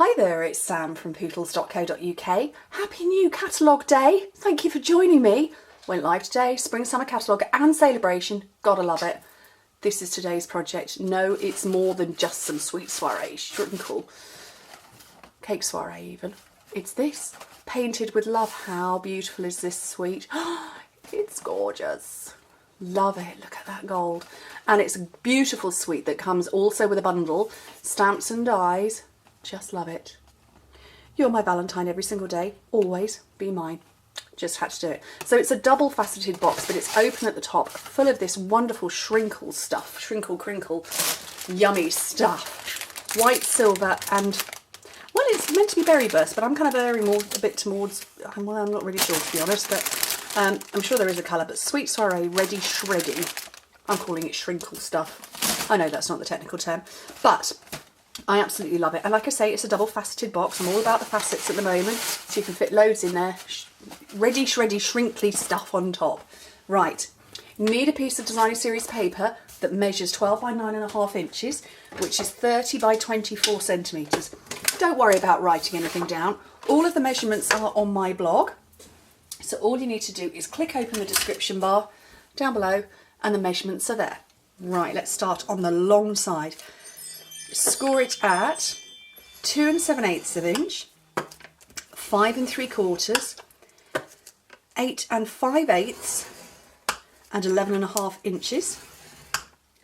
Hi there, it's Sam from poodles.co.uk. Happy new catalogue day. Thank you for joining me. Went live today, spring summer catalogue and celebration. Gotta love it. This is today's project. No, it's more than just some sweet soiree shrinkle. Cake soiree even. It's this. Painted with love. How beautiful is this sweet? It's gorgeous. Love it. Look at that gold. And it's a beautiful sweet that comes also with a bundle. Stamps and dies. Just love it. You're my Valentine every single day. Always be mine. Just had to do it. So it's a double faceted box, but it's open at the top, full of this wonderful shrinkle stuff. Shrinkle, crinkle, yummy stuff. White, silver, and, well, it's meant to be berry burst, but I'm kind of erring a bit towards, well, I'm not really sure to be honest, but I'm sure there is a colour, but Sweet Soiree Ready Shredding. I'm calling it shrinkle stuff. I know that's not the technical term, but I absolutely love it. And like I say, it's a double faceted box. I'm all about the facets at the moment, so you can fit loads in there. Ready, shreddy, shrinkly stuff on top. Right, you need a piece of Designer Series paper that measures 12 by 9.5 inches, which is 30 by 24 centimetres. Don't worry about writing anything down. All of the measurements are on my blog. So all you need to do is click open the description bar down below and the measurements are there. Right, let's start on the long side. Score it at 2 7/8 inch, 5 3/4, 8 5/8, and 11.5 inches.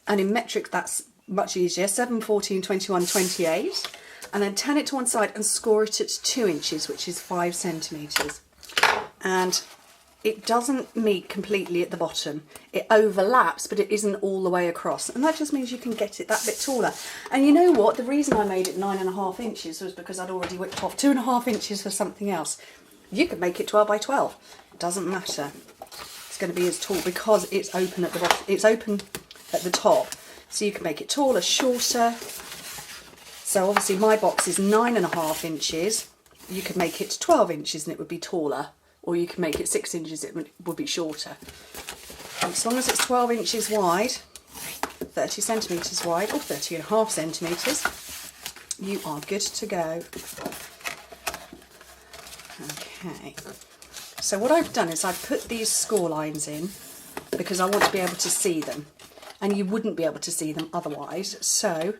And in metric, that's much easier. 7, 14, 21, 28. And then turn it to one side and score it at 2 inches, which is 5 centimetres. And it doesn't meet completely at the bottom. It overlaps, but it isn't all the way across. And that just means you can get it that bit taller. And you know what? The reason I made it 9.5 inches was because I'd already whipped off 2.5 inches for something else. You could make it 12 by 12. It doesn't matter. It's going to be as tall because it's open at the bottom. It's open at the top. So you can make it taller, shorter. So obviously my box is 9.5 inches. You could make it 12 inches and it would be taller. Or you can make it 6 inches, it would be shorter. And as long as it's 12 inches wide, 30 centimetres wide, or 30.5 centimetres, you are good to go. Okay, so what I've done is I've put these score lines in because I want to be able to see them, and you wouldn't be able to see them otherwise. So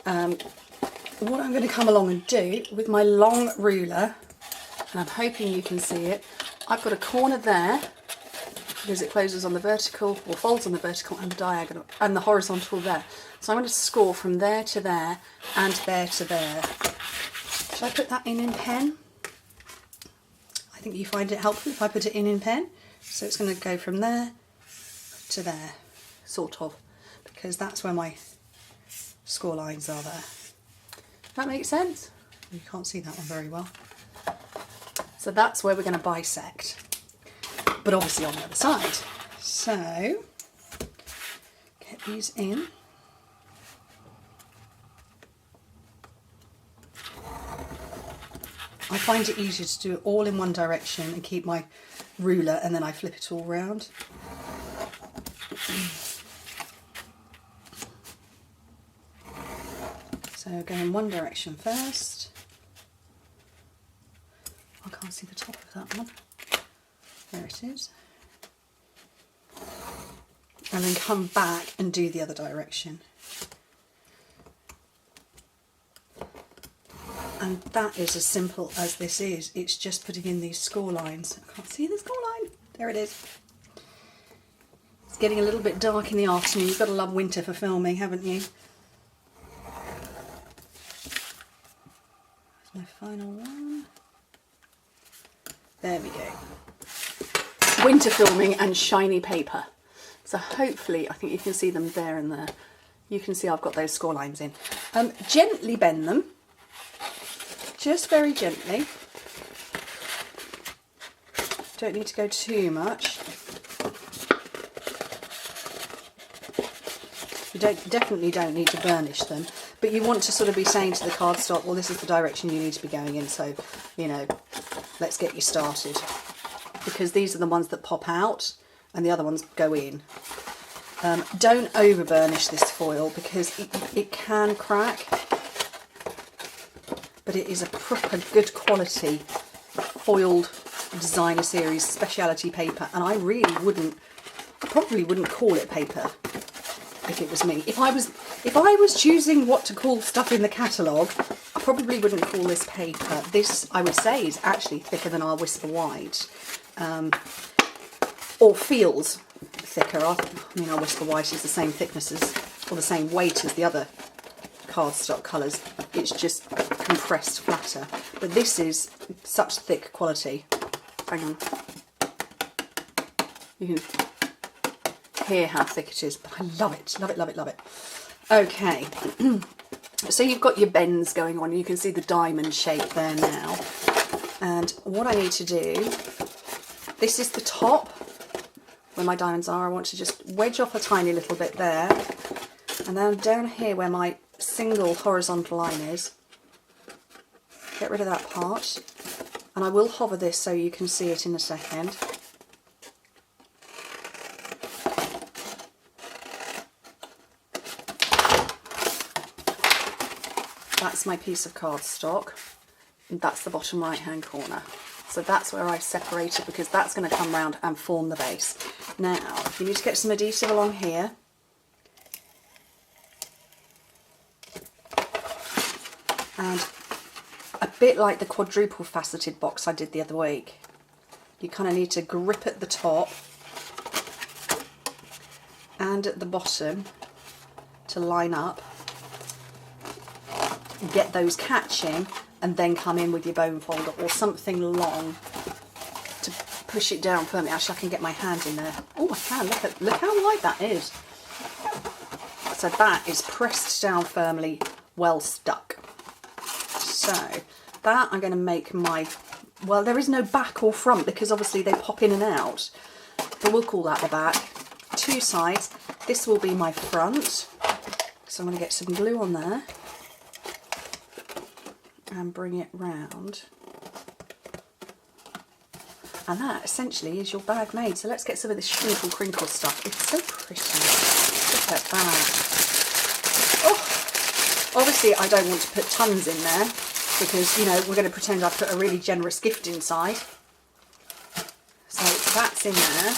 what I'm going to come along and do with my long ruler, and I'm hoping you can see it, I've got a corner there because it closes on the vertical, or folds on the vertical and the diagonal and the horizontal there. So I'm going to score from there to there and there to there. Should I put that in pen? I think you find it helpful if I put it in pen. So it's going to go from there to there, sort of, because that's where my score lines are there. That makes sense? You can't see that one very well. So that's where we're going to bisect, but obviously on the other side. So get these in. I find it easier to do it all in one direction and keep my ruler, and then I flip it all round. So go in one direction first. I can't see the top of that one. There it is. And then come back and do the other direction. And that is as simple as this is. It's just putting in these score lines. I can't see the score line. There it is. It's getting a little bit dark in the afternoon. You've got to love winter for filming, haven't you? That's my final one. There we go. Winter filming and shiny paper. So hopefully, I think you can see them there and there. You can see I've got those score lines in. Gently bend them. Just very gently. Don't need to go too much. You definitely don't need to burnish them, but you want to sort of be saying to the cardstock, well, this is the direction you need to be going in, so, you know, let's get you started. Because these are the ones that pop out and the other ones go in. Don't over burnish this foil because it can crack. but it is a proper good quality foiled designer series speciality paper, and I probably wouldn't call it paper if it was me. If I was choosing what to call stuff in the catalogue, I probably wouldn't call this paper. This, I would say, is actually thicker than our Whisper White, or feels thicker. I mean, our Whisper White is the same thickness as, or the same weight as the other cardstock colours. It's just compressed flatter. But this is such thick quality. Hang on. You can hear how thick it is, but I love it. Love it, love it, love it. Okay. So you've got your bends going on. You can see the diamond shape there now. And what I need to do, this is the top where my diamonds are. I want to just wedge off a tiny little bit there. And then down here where my single horizontal line is, get rid of that part. And I will hover this so you can see it in a second. That's my piece of cardstock. That's the bottom right hand corner. So that's where I separate it, because that's going to come round and form the base. Now, you need to get some adhesive along here. And a bit like the quadruple faceted box I did the other week, you kind of need to grip at the top and at the bottom to line up, get those catching, and then come in with your bone folder or something long to push it down firmly. Actually, I can get my hand in there. Oh, I can. Look how light that is. So that is pressed down firmly, well stuck. So that I'm going to make my, well, there is no back or front because obviously they pop in and out, but we'll call that the back. Two sides. This will be my front. So I'm going to get some glue on there and bring it round. And that essentially is your bag made. So let's get some of this shrinkle crinkle stuff. It's so pretty. Look at that. Oh, obviously I don't want to put tons in there because, you know, we're going to pretend I put a really generous gift inside. So that's in there.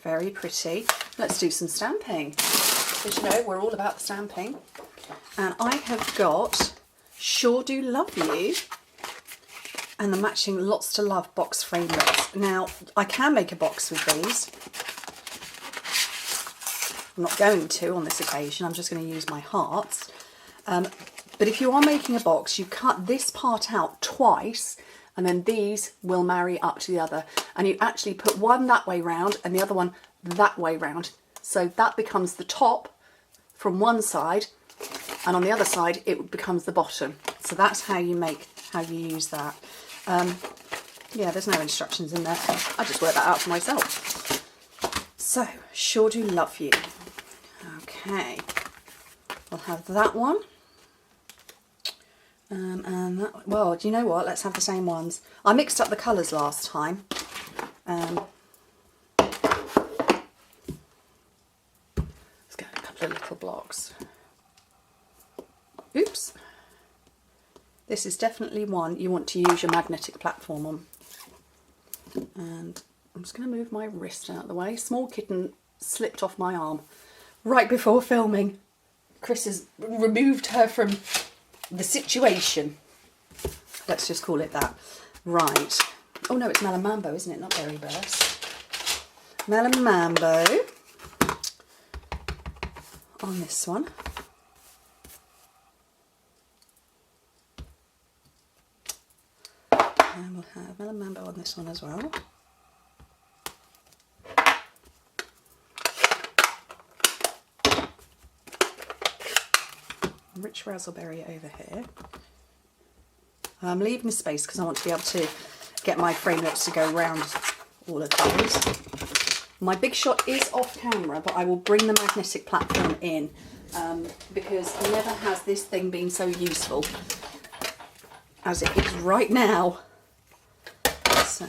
Very pretty. Let's do some stamping. As you know, we're all about the stamping. And I have got Sure Do Love You and the matching Lots to Love box framelits. Now, I can make a box with these. I'm not going to on this occasion, I'm just going to use my hearts. But if you are making a box, you cut this part out twice, and then these will marry up to the other. And you actually put one that way round and the other one that way round. So that becomes the top from one side, and on the other side it becomes the bottom. So that's how you use that. Yeah, there's no instructions in there. I just worked that out for myself. So, Sure Do Love You. Okay, we'll have that one. And that, well, do you know what? Let's have the same ones. I mixed up the colours last time. Let's get a couple of little blocks. Oops. This is definitely one you want to use your magnetic platform on. And I'm just going to move my wrist out of the way. Small kitten slipped off my arm right before filming. Chris has removed her from the situation. Let's just call it that. Right. Oh no, it's Melon Mambo, isn't it? Not Berry Burst. Melon Mambo on this one. And we'll have Melon Mambo on this one as well. Rich Razzleberry over here. I'm leaving space because I want to be able to get my framelits to go round all of those. My big shot is off camera, but I will bring the magnetic platform in because never has this thing been so useful as it is right now. So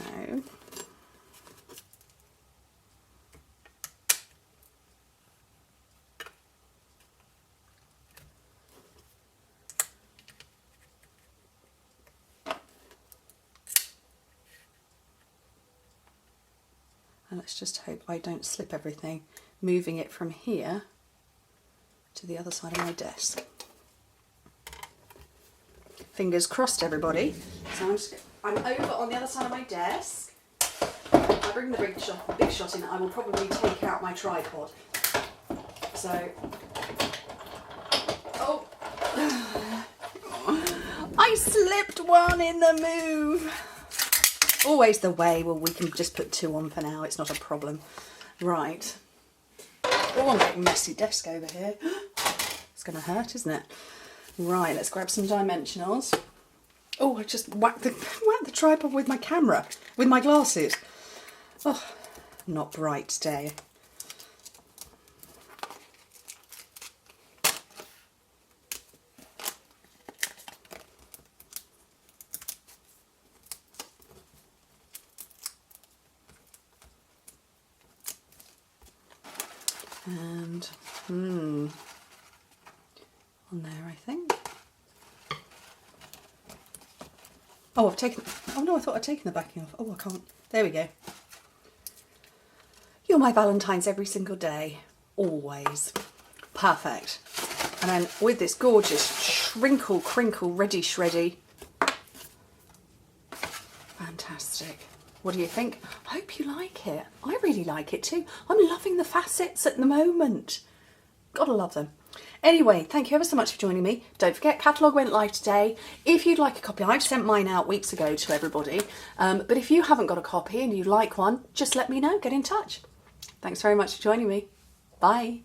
And let's just hope I don't slip everything, moving it from here to the other side of my desk. Fingers crossed, everybody. So I'm over on the other side of my desk. If I bring the big shot in, I will probably take out my tripod. So, oh, I slipped one in the move. Always the way. Well, we can just put 2 on for now. It's not a problem. Right. Oh, I'm getting a messy desk over here. It's going to hurt, isn't it? Right, let's grab some dimensionals. Oh, I just whacked the tripod with my camera, with my glasses. Oh, not bright today. And, on there, I think. Oh, I've taken, oh no, I thought I'd taken the backing off. Oh, I can't. There we go. You're my Valentine's every single day. Always. Perfect. And then with this gorgeous shrinkle, crinkle, ready shreddy. Fantastic. What do you think? I hope you like it. I really like it too. I'm loving the facets at the moment. Gotta love them. Anyway, thank you ever so much for joining me. Don't forget, catalogue went live today. If you'd like a copy, I've sent mine out weeks ago to everybody. But if you haven't got a copy and you'd like one, just let me know. Get in touch. Thanks very much for joining me. Bye.